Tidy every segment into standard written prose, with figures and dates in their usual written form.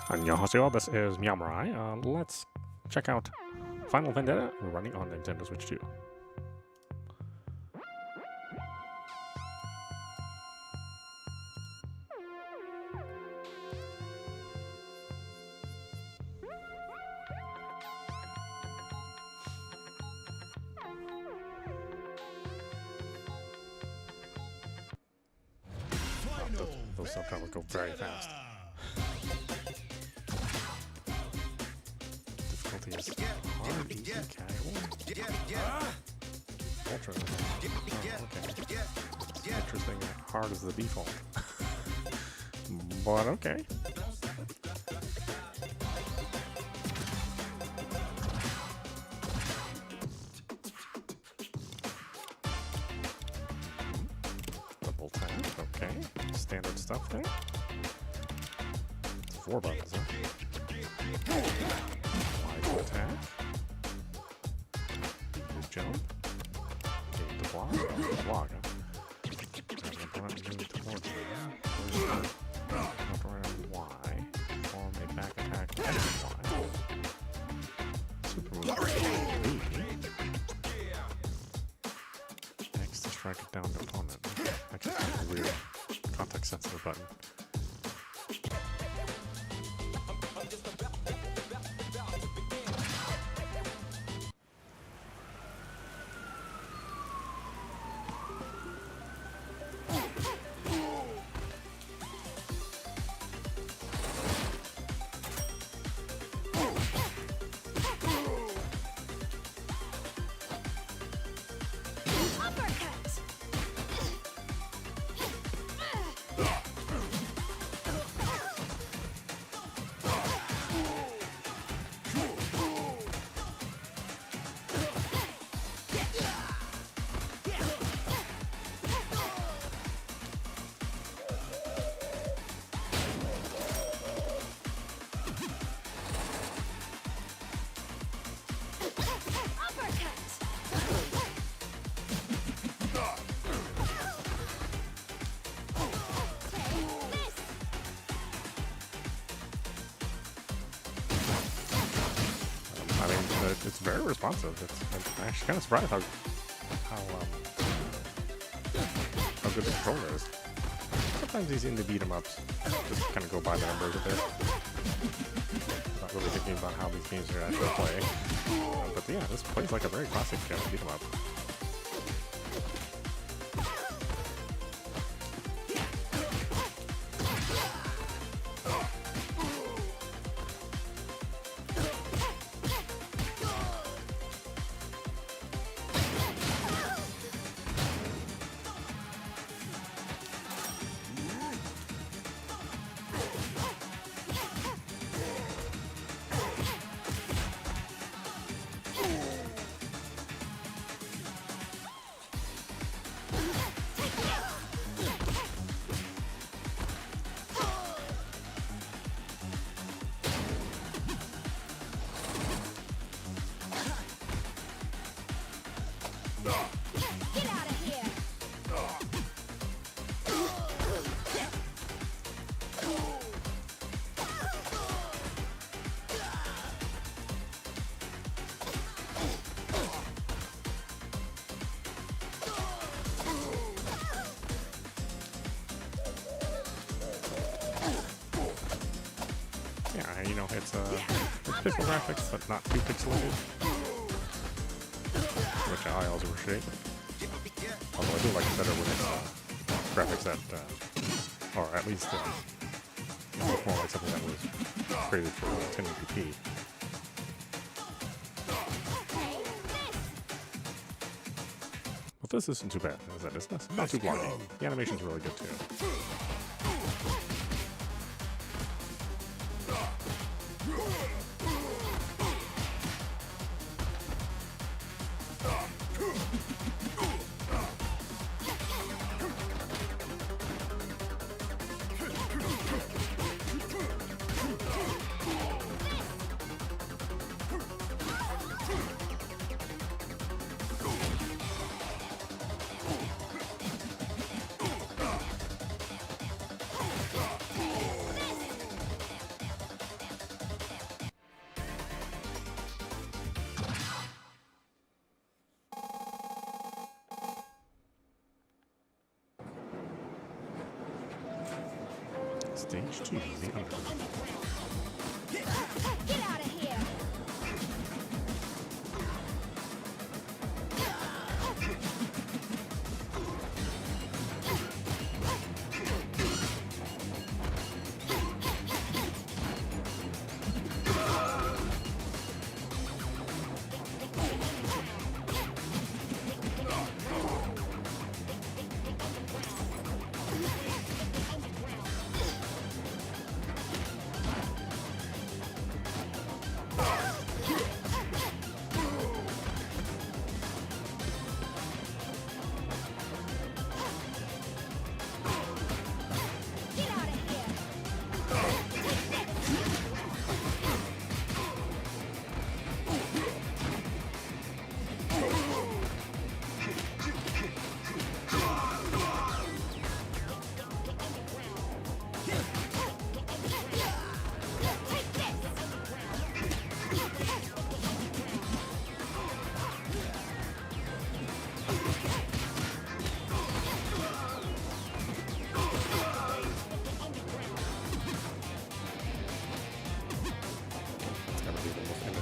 Annyeonghaseyo, this is meowmurai. Let's check out Final Vendetta. We're running on Nintendo Switch 2. Those subtitles go very fast. Difficulty is hard, easy, casual. Ultra. Oh, okay. Interesting. Hard is the default. But okay. Double tap. Okay. Standard stuff there. 4 buttons, huh? Wide attack. Move jump. Aim to block. Block, huh? And the button move towards them. Up around Y. Form a back attack with Y. Super move. X to strike it down to opponent. X is kind of weird. Context sensitive button. It's very responsive. I'm actually kind of surprised how good the controller is. Sometimes these indie beat 'em ups just kind of go by the numbers a bit. Not really thinking about how these games are actually play. But yeah, this plays like a very classic beat 'em up. Get out of here! Yeah, you know, it's pixel graphics, but not too pixelated. Which I also appreciate. Although I do like it better when it's graphics that, or at least look more like something that was created for 1080p. But this isn't too bad, is it? It's not too blocky. The animation's really good too. Stage 2, the underground. Get out of here!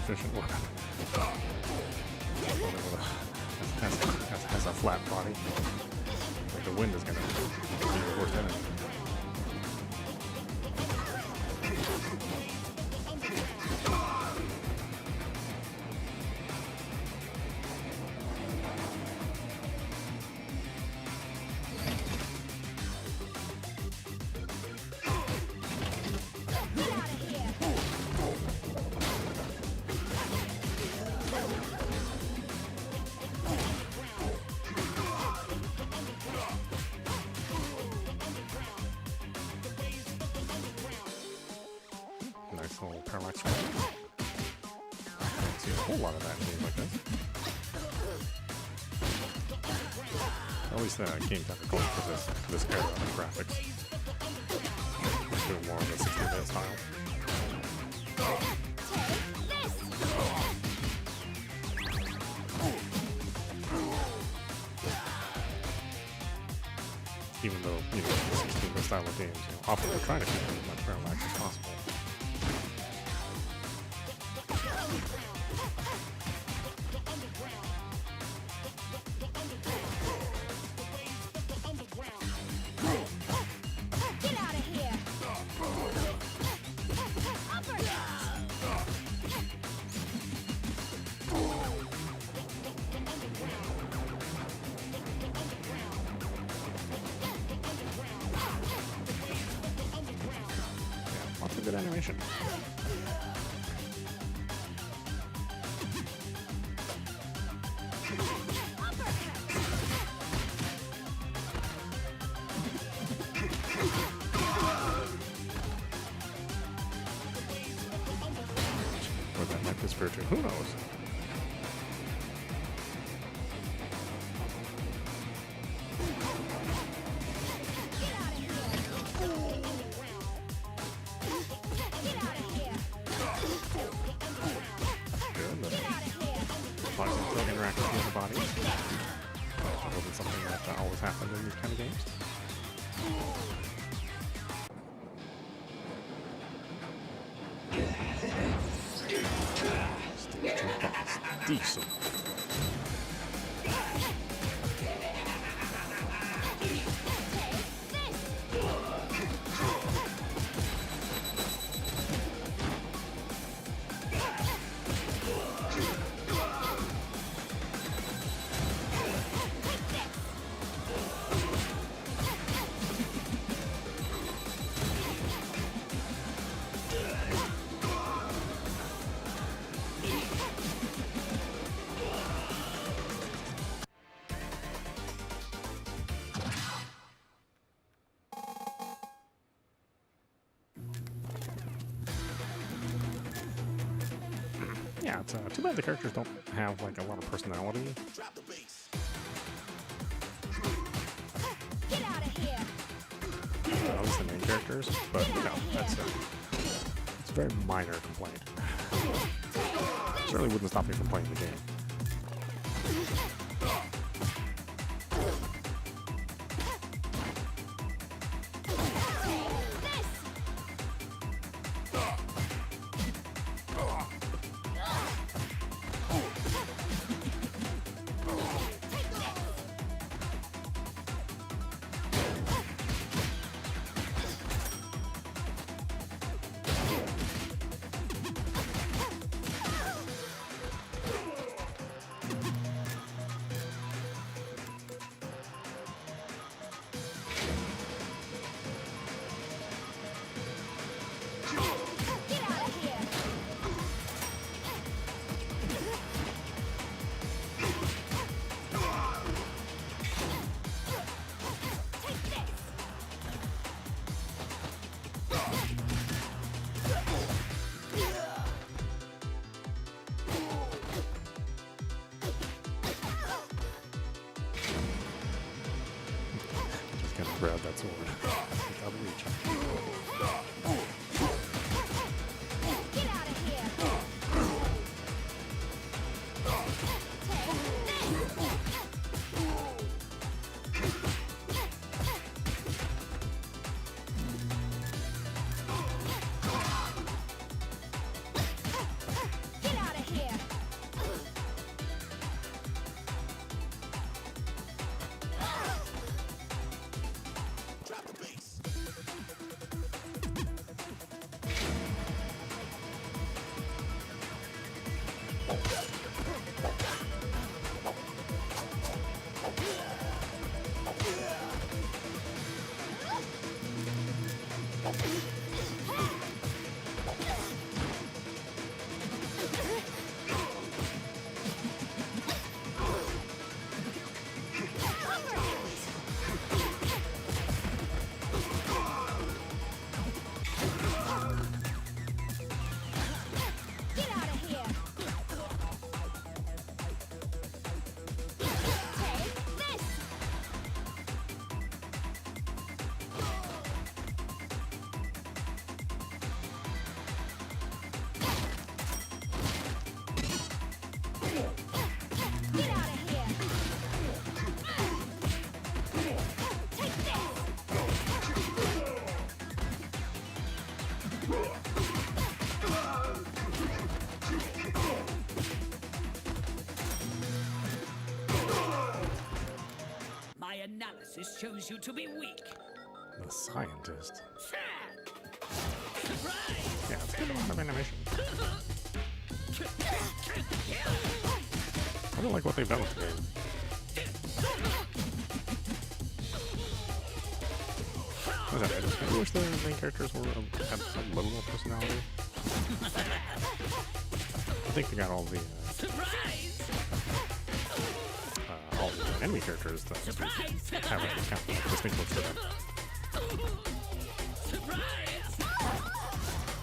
Efficient weapon. Has a flat body. Like the wind is gonna be your worst enemy. Nice little parallax swing. I don't see a whole lot of that in games like this. At least the game's have a goal for this era of graphics. Let's do more of the 60-bit style. Even though, you know, the 16-bit style of games, you know, often they're trying to keep as much parallax as possible. Good animation. What that might be spiritual, who knows? Interact with the other body. That wasn't something that always happened in these kind of games. Stage 2 boss. Decent. Yeah, it's too bad the characters don't have like a lot of personality. At least the main characters, but you know, it's a very minor complaint. Certainly wouldn't stop me from playing the game. Grab that sword. Out of reach. Get out of here! Get out of here! Get out of here! Take this! Get out of here! Take this! My analysis shows you to be weak. The scientist. Sad. Surprise! Yeah, it's got a lot of animation. I don't like what they've done with the game. What is that? I wish the main characters were had some level of personality. I think they got all the Surprise! enemy characters that have a kind of distinct looks to them. Surprise!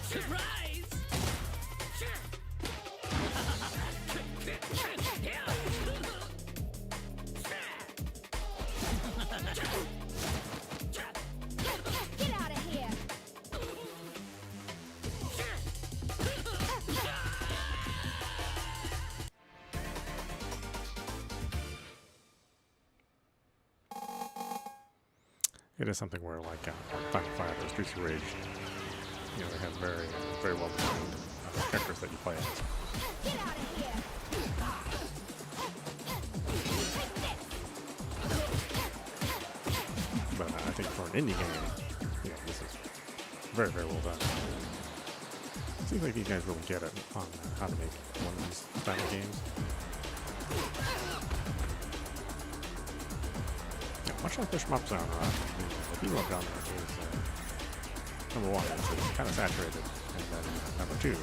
Surprise! Get out of here! It is something where, like, Final Fight or Streets of Rage, you know, they have very, very well designed characters that you play as. Get out of here! But I think for an indie game, you know, this is very, very well done. Seems like these guys really get it on how to make one of these style of games. Yeah, much like the shmup genre, the beat 'em up genre is number one, it's kind of saturated, and then number two,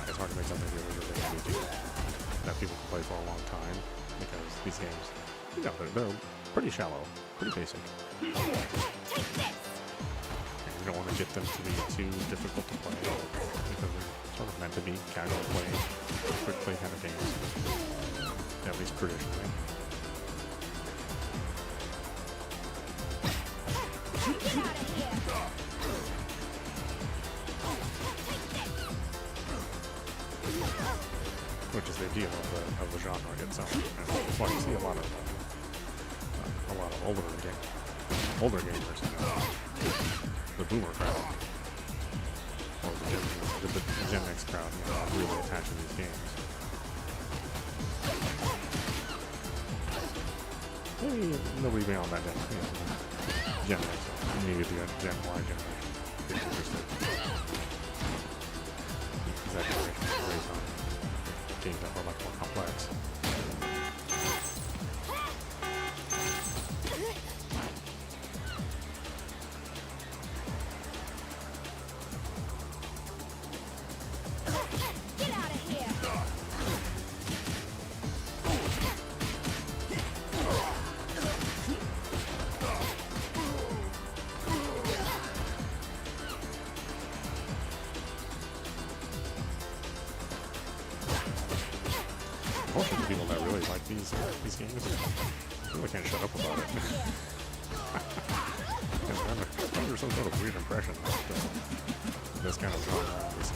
it's hard to make something really, really engaging that people can play for a long time, because these games, you know, they're pretty shallow, pretty basic. Take this! And you don't want to get them to be too difficult to play, because they're sort of meant to be casual play, quick play kind of games, at least traditionally. Get out of here! Which is the appeal of the genre itself. And that's why you see a lot of older gamers, you know, the boomer crowd, or the Gen X crowd, you know, really attached to these games. Nobody beyond that Gen X, maybe the Gen Y generation is interested. That generation is raised on games that are much more complex. Get out of here! Unfortunately, people that really like these games really can't shut up about it. Under some sort of weird impression that this kind of genre, this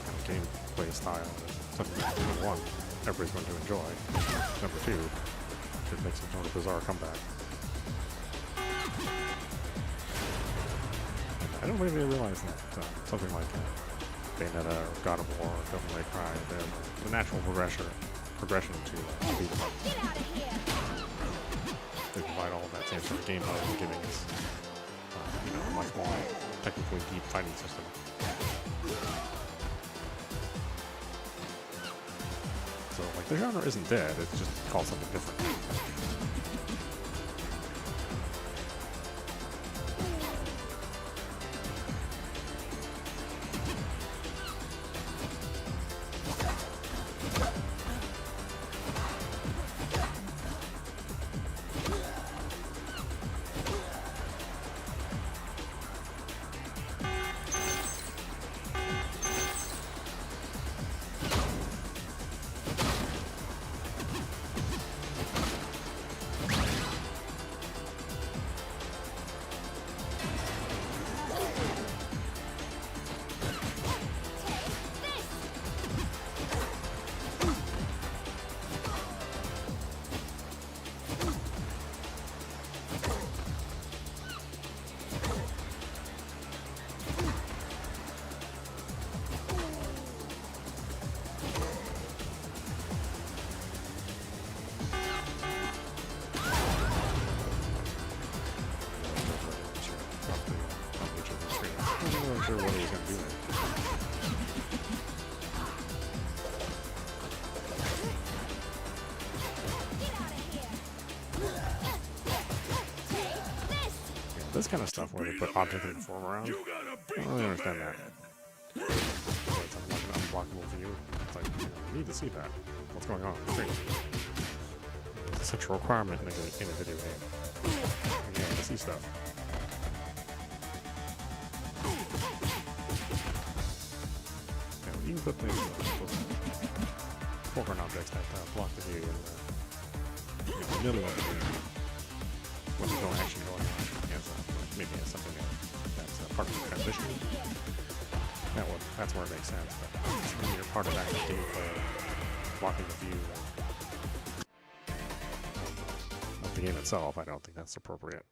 kind of gameplay style is something that, number one, everybody's going to enjoy. Number two, it makes some sort of bizarre comeback. I don't really realize that something like Bayonetta or God of War or Devil May Cry, the natural progression to beat them up. Get out of here! They provide all of that same sort of gameplay and giving us, you know, a much more technically deep fighting system. So, like, the genre isn't dead, it's just called something different. Sure what he was going to do there. Get out of here! Take this! Yeah, this kind of stuff where they put object in the form around, I don't really understand that. So it's like an unblockable view. It's like, you need to see that. What's going on? It's crazy. It's such a requirement in a video game. You know, to see stuff. You can put things, those foreground objects that block the view and the middle of the view when there's no action going on. Maybe as something that's part of the transition. That's where it makes sense. But when you're part of that gameplay, blocking the view of the game itself, I don't think that's appropriate.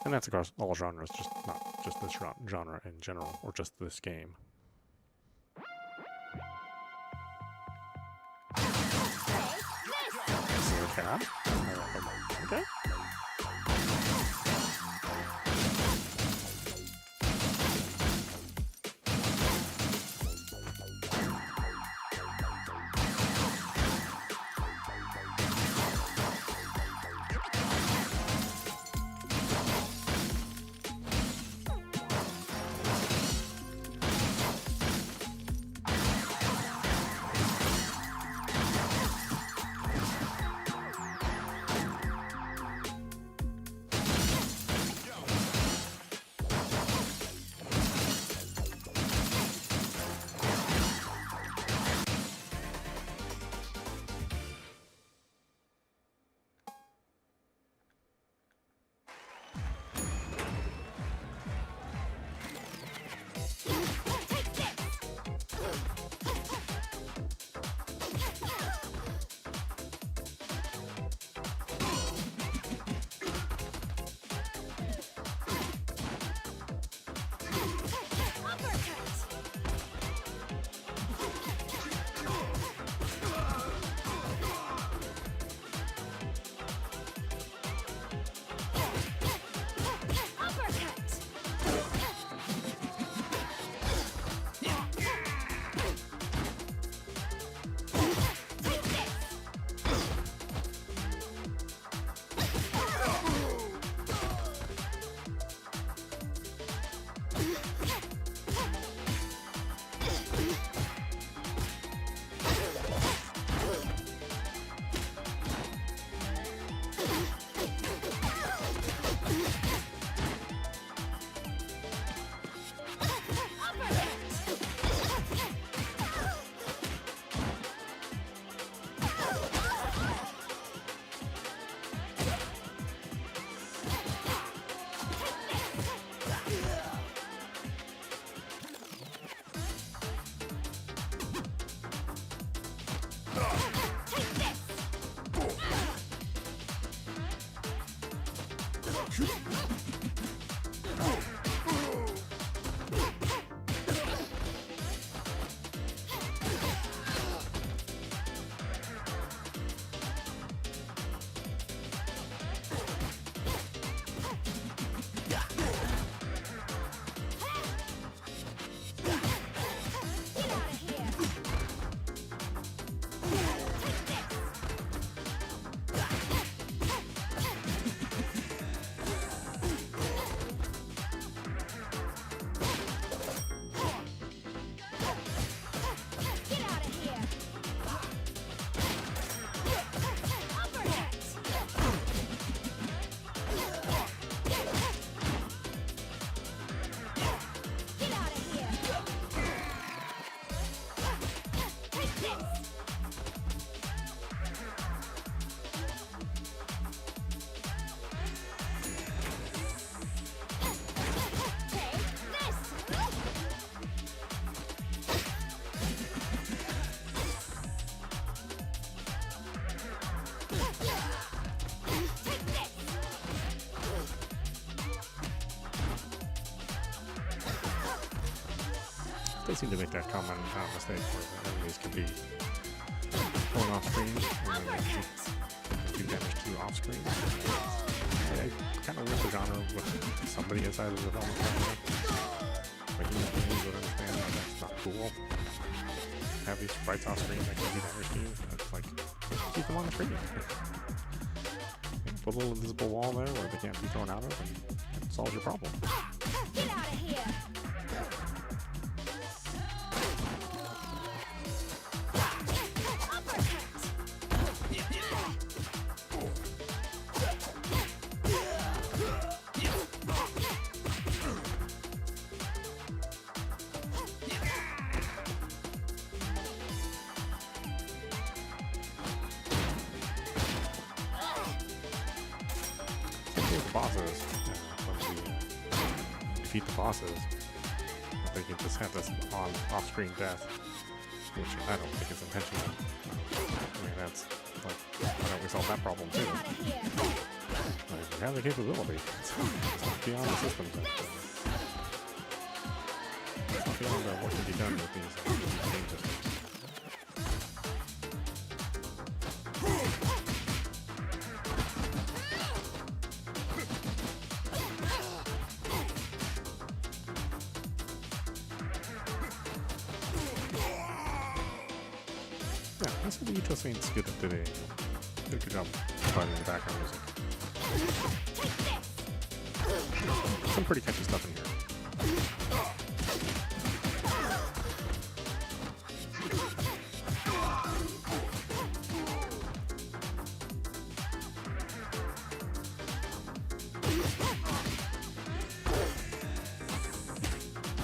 And that's across all genres, just not just this genre in general, or just this game. See a cat? Okay. They seem to make that common mistake where enemies can be going off screen and then they do damage to off screen. I kind of wish the genre with somebody inside the development company, like human beings would understand that that's not cool. Have these sprites off screen that can do damage to you. It's like, keep them on the screen. Put a little invisible wall there where they can't be thrown out of and it solves your problem. Get out of here! The bosses, when we defeat the bosses, they can just have this off-screen death, which I don't think is intentional. I mean, that's like, why don't we solve that problem too? Like, we have the capability. It's not beyond the systems. It's not beyond what can be done with these game systems. Yeah, I think the Utah Saints did a good job providing the background music. Some pretty catchy stuff in here.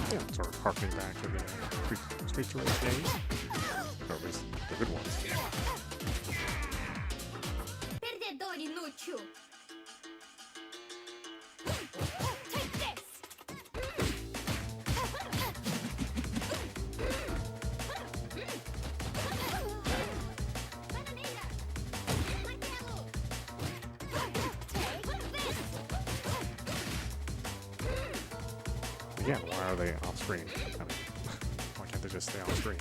Yeah, sort of harkening back to the Streets of Rage days. Or at least the good ones. Perdedor inútil! Take this! Bananeira! Martelo! Take this! Again, why are they off screen? I mean, why can't they just stay on screen?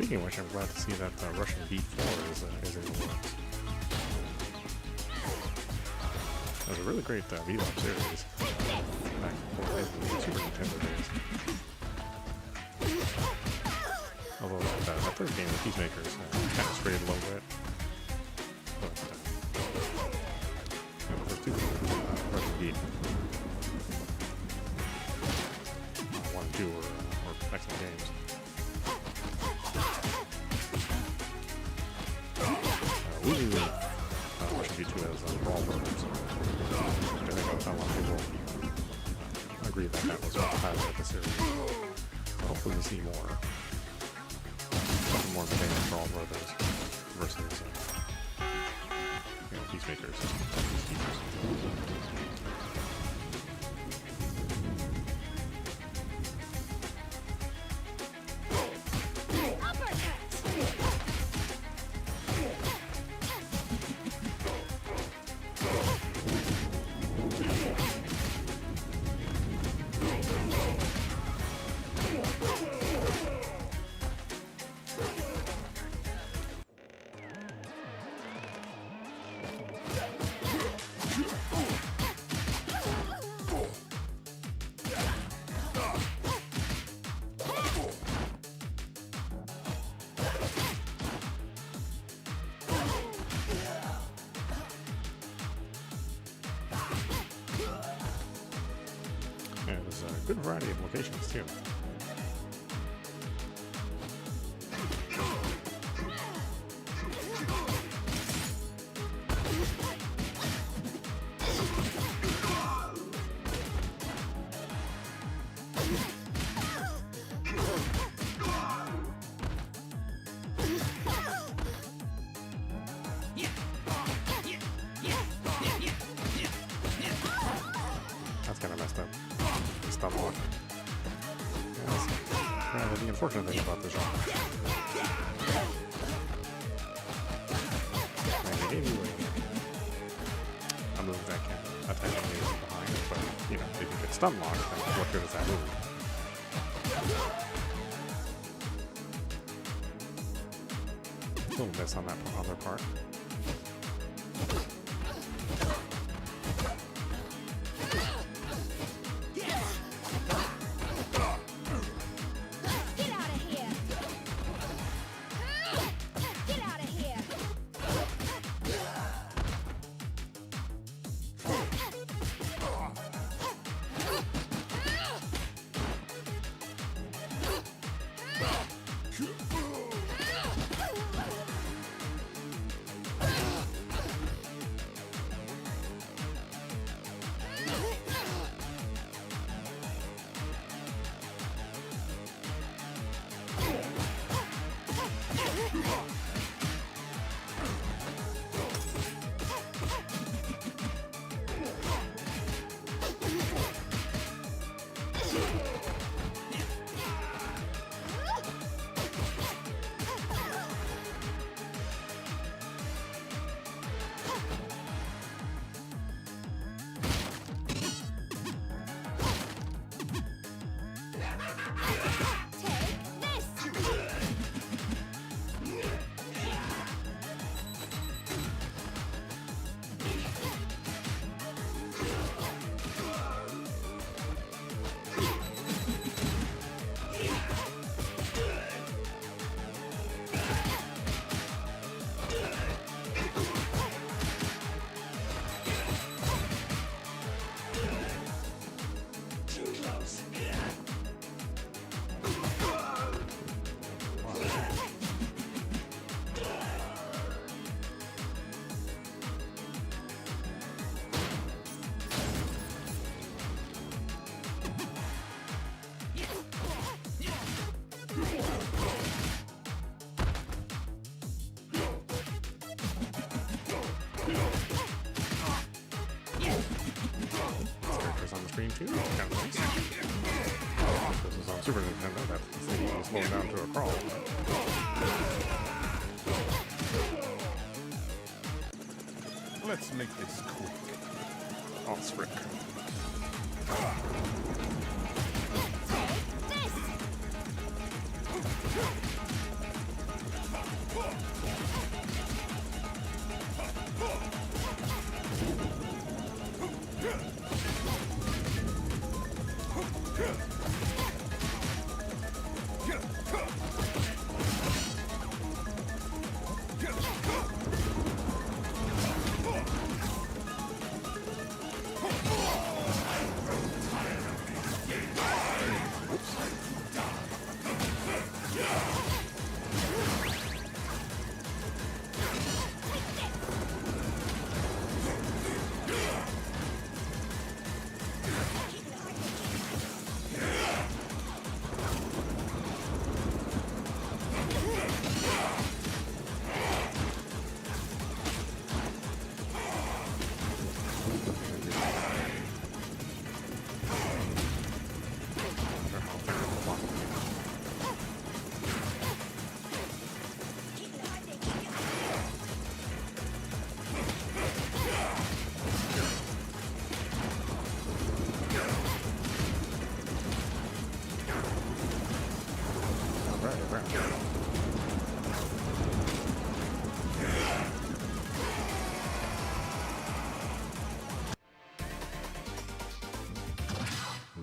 Speaking of which, I'm glad to see that Russian Beat 4 is in the works. It was a really great beat-up series back before the Super Nintendo days. Although that third game, the Peacemakers, kind of strayed a little bit. But the first two games, Russian Beat 1 and 2 were excellent games. We knew Russian Beat 2 as Brawl Brothers. I think a lot of people agree that was what the highlight of the series. So hopefully we see more. Something more of the band Brawl Brothers versus Peacemakers. And there's a good variety of locations too. That's kind of messed up. Stun lock. That's kind of the unfortunate thing about this genre. And they gave you a move that can attack enemies from behind, but you know, if you get stun locked, then what good is that move? A little miss on their part. Screen too. Kind of nice. This is on Super Nintendo. That thing is slowing down to a crawl. Let's make this quick. Oh, frick.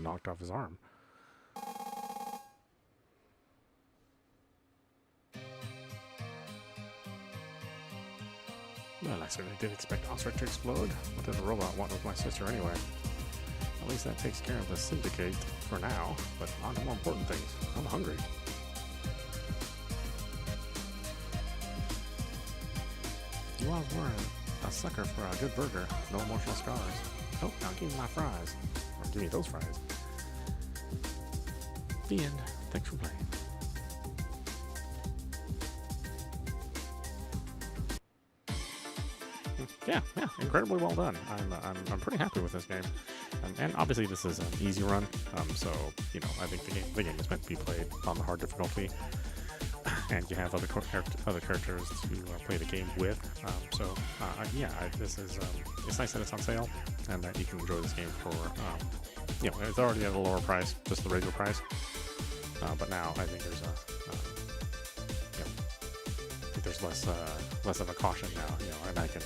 Knocked off his arm. Well, I certainly did expect Osric to explode. What did the robot want with my sister anyway? At least that takes care of the syndicate for now, but on to more important things. I'm hungry. You all were a sucker for a good burger. No emotional scars. Oh, now give me my fries. Or give me those fries. The end. Thanks for playing. Yeah, incredibly well done. I'm pretty happy with this game, and obviously this is an easy run. So you know, I think the game is meant to be played on the hard difficulty, and you have other characters to play the game with. This is it's nice that it's on sale, and that you can enjoy this game for you know, it's already at a lower price, just the regular price. But now I think there's less of a caution now, you know, and I can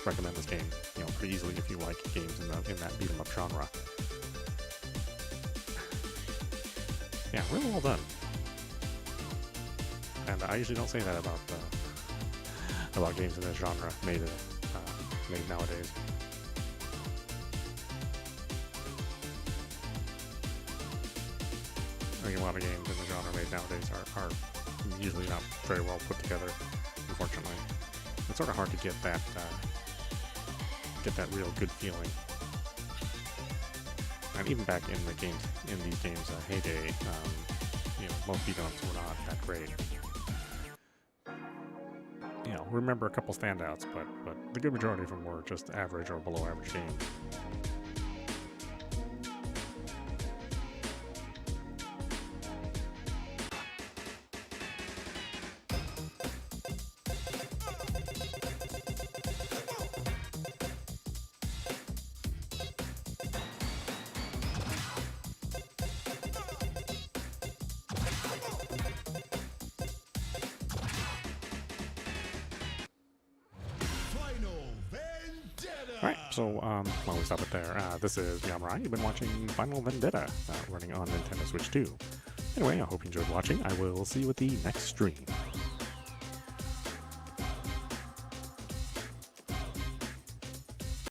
recommend this game, you know, pretty easily if you like games in that beat 'em up genre. Yeah, really well done. And I usually don't say that about games in this genre made nowadays. I think a lot of games in the genre made nowadays are usually not very well put together, unfortunately. It's sort of hard to get that real good feeling. And even back in these games' heyday, you know, most beat-em-ups were not that great. You know, remember a couple standouts, but the good majority of them were just average or below average games. Final Vendetta! Alright, so while we stop it there, this is meowmurai. You've been watching Final Vendetta, running on Nintendo Switch 2. Anyway, I hope you enjoyed watching. I will see you at the next stream.